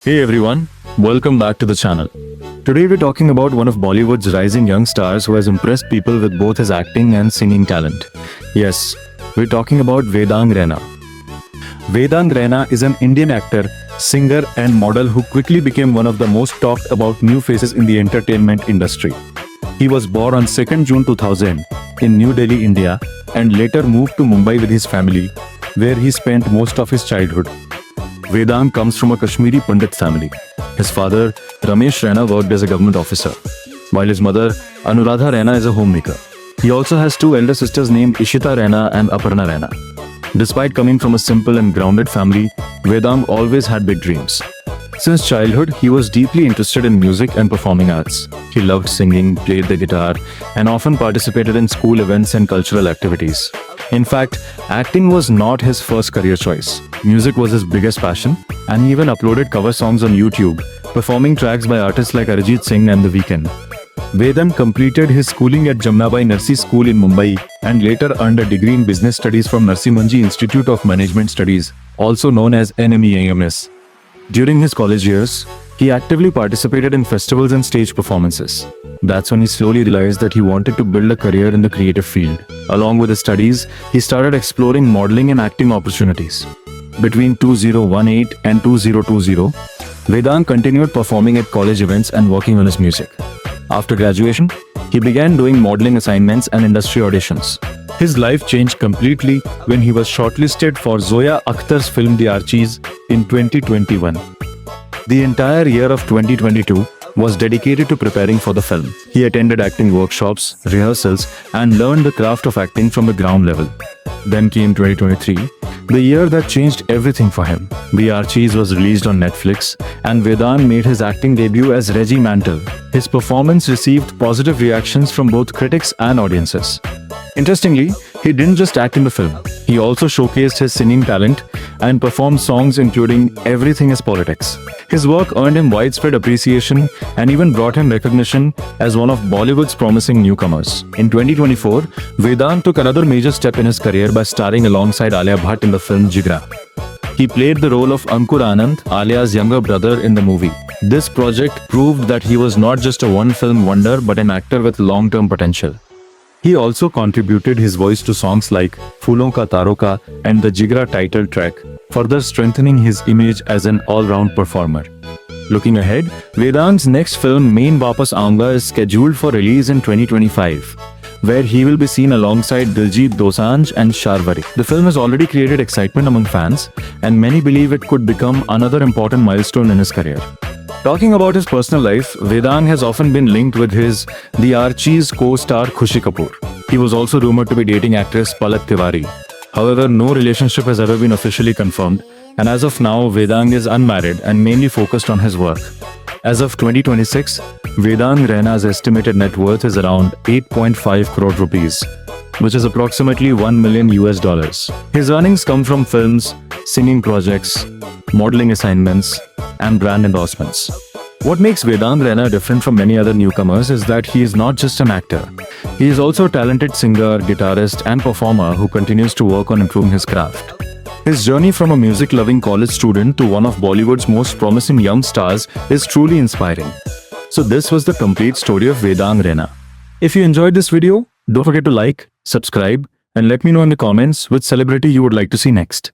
Hey everyone, welcome back to the channel. Today we're talking about one of Bollywood's rising young stars who has impressed people with both his acting and singing talent. Yes, we're talking about Vedang Raina. Vedang Raina is an Indian actor, singer and model who quickly became one of the most talked about new faces in the entertainment industry. He was born on 2nd June 2000 in New Delhi, India and later moved to Mumbai with his family, where he spent most of his childhood. Vedang comes from a Kashmiri Pandit family. His father, Ramesh Raina, worked as a government officer, while his mother, Anuradha Raina, is a homemaker. He also has two elder sisters named Ishita Raina and Aparna Raina. Despite coming from a simple and grounded family, Vedang always had big dreams. Since childhood, he was deeply interested in music and performing arts. He loved singing, played the guitar, and often participated in school events and cultural activities. In fact, acting was not his first career choice. Music was his biggest passion, and he even uploaded cover songs on YouTube, performing tracks by artists like Arijit Singh and The Weeknd. Vedang completed his schooling at Jamnabai Narsi School in Mumbai and later earned a degree in business studies from Narsi Manji Institute of Management Studies, also known as NMEMS. During his college years, he actively participated in festivals and stage performances. That's when he slowly realized that he wanted to build a career in the creative field. Along with his studies, he started exploring modeling and acting opportunities. Between 2018 and 2020, Vedang continued performing at college events and working on his music. After graduation, he began doing modeling assignments and industry auditions. His life changed completely when he was shortlisted for Zoya Akhtar's film The Archies in 2021. The entire year of 2022 was dedicated to preparing for the film. He attended acting workshops, rehearsals, and learned the craft of acting from the ground level. Then came 2023, the year that changed everything for him. The Archies was released on Netflix, and Vedang made his acting debut as Reggie Mantle. His performance received positive reactions from both critics and audiences. Interestingly, he didn't just act in the film. He also showcased his singing talent and performed songs including Everything is Politics. His work earned him widespread appreciation and even brought him recognition as one of Bollywood's promising newcomers. In 2024, Vedang took another major step in his career by starring alongside Alia Bhatt in the film Jigra. He played the role of Ankur Anand, Alia's younger brother, in the movie. This project proved that he was not just a one-film wonder but an actor with long-term potential. He also contributed his voice to songs like Phoolon Ka Taron Ka and the Jigra title track, further strengthening his image as an all-round performer. Looking ahead, Vedang's next film Main Vapas Aunga is scheduled for release in 2025, where he will be seen alongside Diljit Dosanjh and Sharvari. The film has already created excitement among fans, and many believe it could become another important milestone in his career. Talking about his personal life, Vedang has often been linked with his The Archies co-star Khushi Kapoor. He was also rumored to be dating actress Palak Tiwari. However, no relationship has ever been officially confirmed, and as of now, Vedang is unmarried and mainly focused on his work. As of 2026, Vedang Raina's estimated net worth is around 8.5 crore rupees, which is approximately $1 million. His earnings come from films, singing projects, modeling assignments, and brand endorsements. What makes Vedang Raina different from many other newcomers is that he is not just an actor. He is also a talented singer, guitarist, and performer who continues to work on improving his craft. His journey from a music-loving college student to one of Bollywood's most promising young stars is truly inspiring. So this was the complete story of Vedang Raina. If you enjoyed this video, don't forget to like, subscribe, and let me know in the comments which celebrity you would like to see next.